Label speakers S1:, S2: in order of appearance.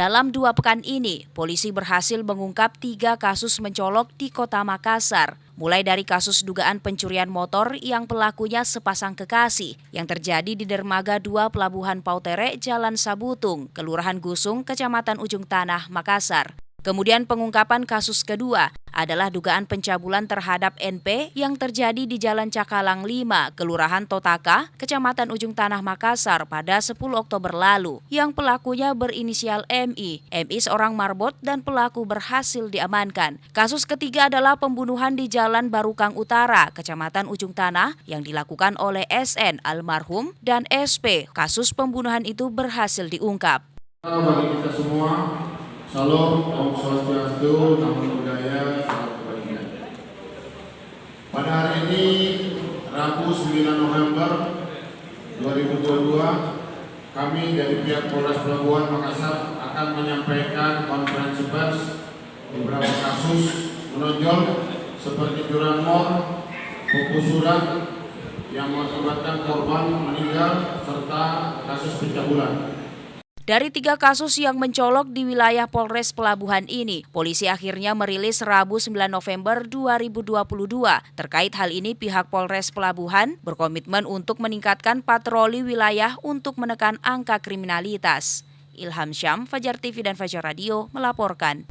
S1: Dalam 2 pekan ini, polisi berhasil mengungkap 3 kasus mencolok di Kota Makassar. Mulai dari kasus dugaan pencurian motor yang pelakunya sepasang kekasih yang terjadi di dermaga 2 Pelabuhan Pautere, Jalan Sabutung, Kelurahan Gusung, Kecamatan Ujung Tanah, Makassar. Kemudian pengungkapan kasus kedua adalah dugaan pencabulan terhadap NP yang terjadi di Jalan Cakalang 5, Kelurahan Totaka, Kecamatan Ujung Tanah, Makassar pada 10 Oktober lalu, yang pelakunya berinisial MI. MI seorang marbot dan pelaku berhasil diamankan. Kasus ketiga adalah pembunuhan di Jalan Barukang Utara, Kecamatan Ujung Tanah, yang dilakukan oleh SN almarhum dan SP. Kasus pembunuhan itu berhasil diungkap.
S2: Bagi kita semua, Salam, Om Swastiastu, Namo Buddhaya, Salam Kebajikan. Pada hari ini, Rabu 9 November 2022, kami dari pihak Polres Pelabuhan Makassar akan menyampaikan konferensi pers beberapa kasus menonjol seperti curanmor, penggusuran yang mengakibatkan korban meninggal serta kasus pencabulan.
S1: Dari 3 kasus yang mencolok di wilayah Polres Pelabuhan ini, polisi akhirnya merilis Rabu 9 November 2022. Terkait hal ini, pihak Polres Pelabuhan berkomitmen untuk meningkatkan patroli wilayah untuk menekan angka kriminalitas. Ilham Syam, Fajar TV dan Fajar Radio melaporkan.